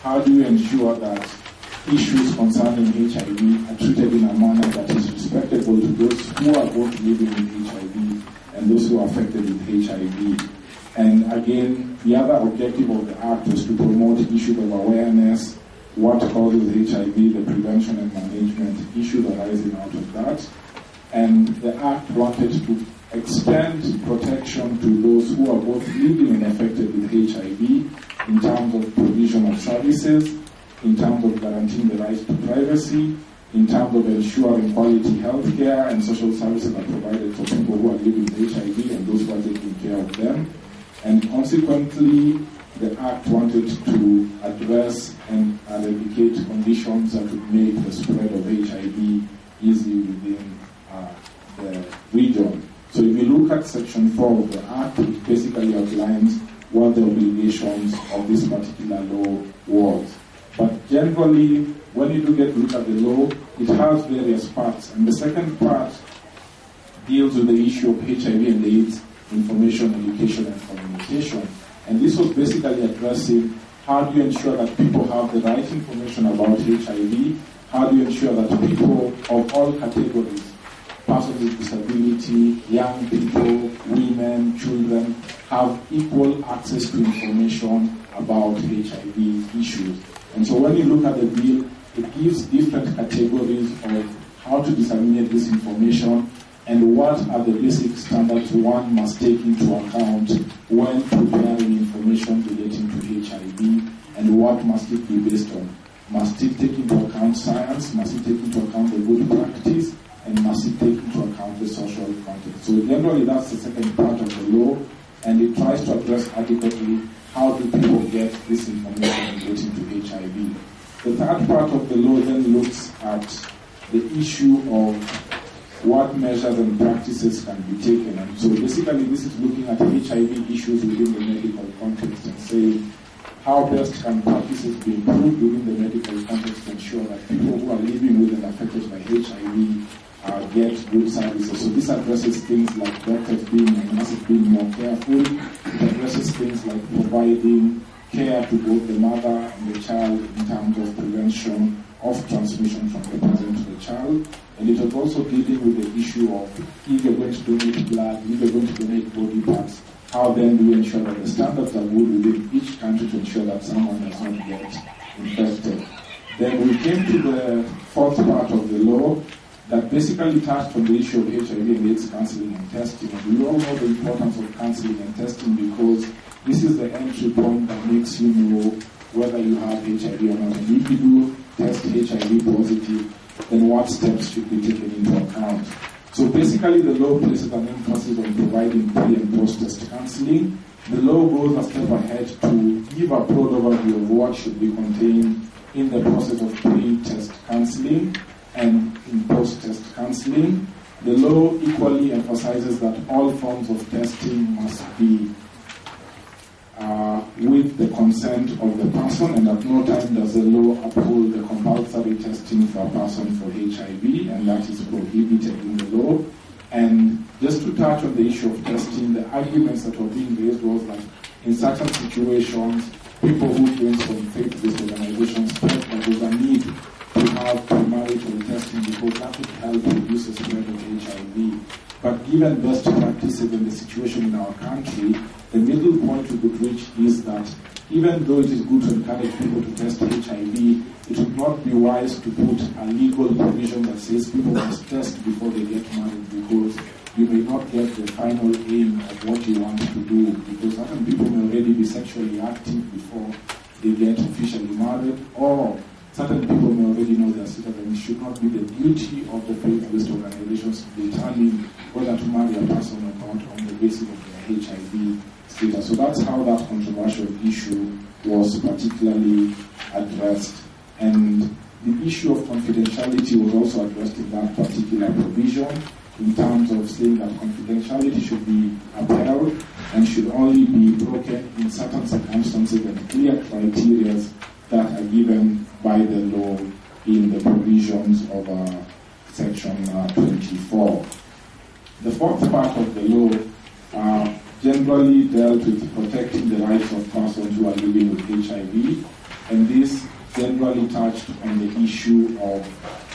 how do you ensure that issues concerning HIV are treated in a manner that is respectable to those who are both living with HIV and those who are affected with HIV. And again, the other objective of the Act was to promote issues of awareness, what causes HIV, the prevention and management issues arising out of that. And the Act wanted to extend protection to those who are both living and affected with HIV in terms of provision of services, in terms of guaranteeing the right to privacy, in terms of ensuring quality health care and social services are provided for people who are living with HIV and those who are taking care of them. And consequently, the Act wanted to address and eradicate conditions that would make the spread of HIV easy within the region. So if you look at Section 4 of the Act, it basically outlines what the obligations of this particular law was. But generally, when you do get to look at the law, it has various parts. And the second part deals with the issue of HIV and AIDS information, education, and communication. And this was basically addressing how do you ensure that people have the right information about HIV, how do you ensure that people of all categories, persons with disability, young people, women, children, have equal access to information about HIV issues. And so when you look at the bill, it gives different categories of how to disseminate this information and what are the basic standards one must take into account when preparing information relating to HIV, and what must it be based on. Must it take into account science? Must it take into account the good practice? And must it take into account the social context? So generally that's the second part of the law, and it tries to address adequately how do people get this information relating to HIV. The third part of the law then looks at the issue of what measures and practices can be taken. And so basically this is looking at HIV issues within the medical context and saying how best can practices be improved within the medical context to ensure that people who are living with and affected by HIV get good services. So this addresses things like doctors being and nurses being more careful. It addresses things like providing care to both the mother and the child in terms of prevention of transmission from the parent to the child. And it was also dealing with the issue of if you're going to donate blood, if you're going to donate body parts, how then do we ensure that the standards are good within each country to ensure that someone does not get infected. Then we came to the fourth part of the law that basically touched on the issue of HIV and AIDS counseling and testing. And we all know the importance of counseling and testing because this is the entry point that makes you know whether you have HIV or not. And if you do test HIV positive, then what steps should be taken into account. So basically the law places an emphasis on providing pre- and post-test counseling. The law goes a step ahead to give a broad overview of what should be contained in the process of pre-test counseling and in post-test counseling. The law equally emphasizes that all forms of testing must be with the consent of the person, and at no time does the law uphold the compulsory testing for a person for HIV, and that is prohibited in the law. And just to touch on the issue of testing, the arguments that were being raised was that in certain situations, people who came from faith-based organizations felt that there's a need to have premarital testing because that would help reduce the spread of HIV. But given best practices in the situation in our country, the middle point we could reach is that even though it is good to encourage people to test HIV, it would not be wise to put a legal provision that says people must test before they get married because you may not get the final aim of what you want to do because certain people may already be sexually active before they get officially married, or certain people may already know their citizens. It should not be the duty of the faith-based organizations to determine whether to marry a person or not on the basis of their HIV status. So that's how that controversial issue was particularly addressed. And the issue of confidentiality was also addressed in that particular provision in terms of saying that confidentiality should be upheld and should only be broken in certain circumstances and clear criteria that are given by the law in the provisions of Section 24. The fourth part of the law generally dealt with protecting the rights of persons who are living with HIV. and this generally touched on the issue of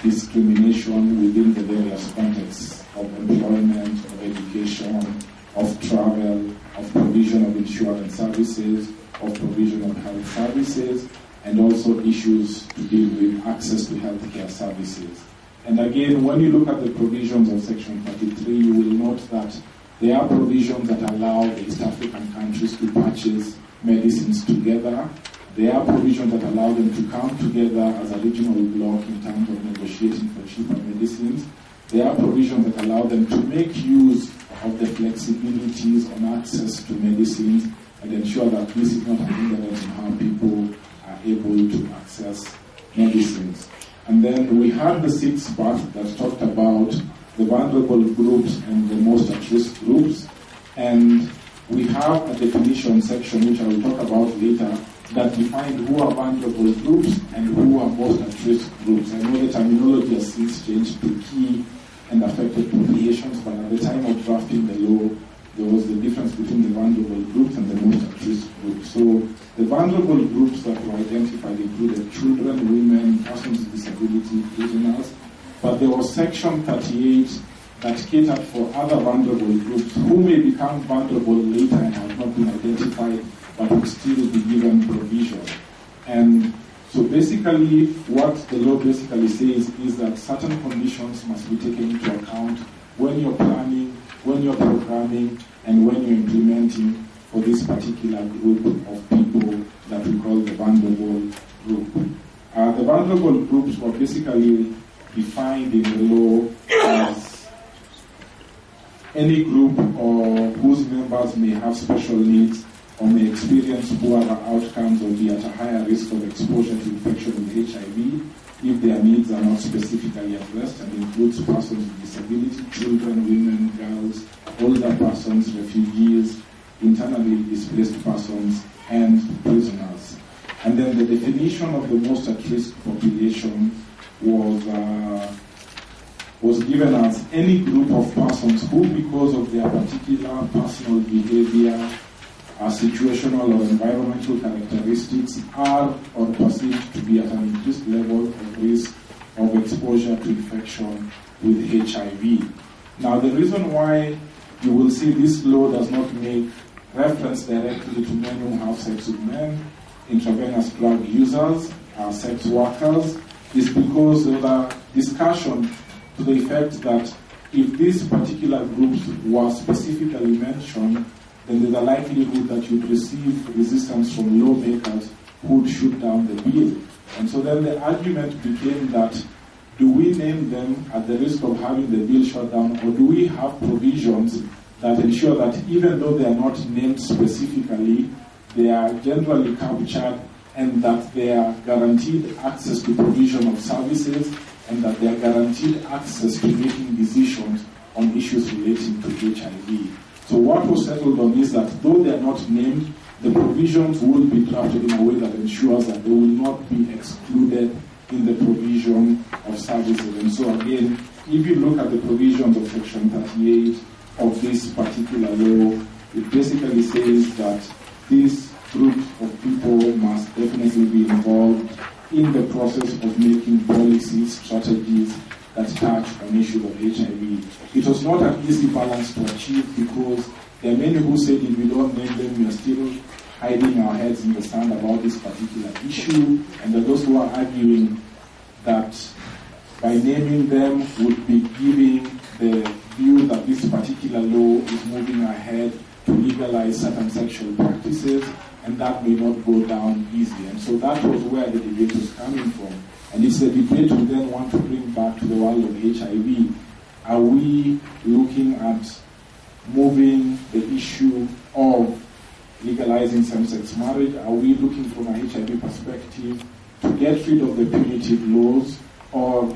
discrimination within the various contexts of employment, of education, of travel, of provision of insurance services, of provision of health services, and also issues to deal with access to healthcare services. And again, when you look at the provisions of Section 33, you will note that there are provisions that allow the East African countries to purchase medicines together. There are provisions that allow them to come together as a regional bloc in terms of negotiating for cheaper medicines. There are provisions that allow them to make use of the flexibilities on access to medicines and ensure that this is not an hindrance in how people are able to access medicines. And then we had the sixth part that talked about the vulnerable groups and the most at risk groups. And we have a definition section, which I will talk about later, that defined who are vulnerable groups and who are most at risk groups. I know the terminology has since changed to key and affected populations, but at the time of drafting the law, there was the difference between the vulnerable groups and the most at risk groups. So the vulnerable groups that were identified included children, women, persons with disability, prisoners, but there was Section 38 that catered for other vulnerable groups who may become vulnerable later and have not been identified, but would still be given provision. And so basically, what the law basically says is that certain conditions must be taken into account when you're planning, when you're programming, and when you're implementing for this particular group of people that we call the vulnerable group. The vulnerable groups were basically defined in the law as any group or whose members may have special needs or may experience poorer outcomes or be at a higher risk of exposure to infection with HIV if their needs are not specifically addressed, and includes persons with disability, children, women, girls, older persons, refugees, internally displaced persons, and prisoners. And then the definition of the most at-risk population was given as any group of persons who, because of their particular personal behavior, situational or environmental characteristics, are or perceived to be at an increased level of risk of exposure to infection with HIV. Now, the reason why you will see this law does not make reference directly to men who have sex with men, intravenous drug users, sex workers, is because of a discussion to the effect that if these particular groups were specifically mentioned, then there's a likelihood that you'd receive resistance from lawmakers who would shoot down the bill. And so then the argument became that, do we name them at the risk of having the bill shut down, or do we have provisions that ensure that even though they are not named specifically, they are generally captured, and that they are guaranteed access to provision of services, and that they are guaranteed access to making decisions on issues relating to HIV. So what was settled on is that though they are not named, the provisions will be drafted in a way that ensures that they will not be excluded in the provision of services. And so again, if you look at the provisions of Section 38 of this particular law, it basically says that these groups of people must definitely be involved in the process of making policies, strategies that touch on issues of HIV. It was not an easy balance to achieve because there are many who said if we don't name them, we are still hiding our heads in the sand about this particular issue, and there are those who are arguing that by naming them would be giving the view that this particular law is moving ahead to legalize certain sexual practices, and that may not go down easily. And so that was where the debate was coming from. And it's a debate we then want to bring back to the world of HIV. Are we looking at moving the issue of legalizing same-sex marriage? Are we looking from a HIV perspective to get rid of the punitive laws, or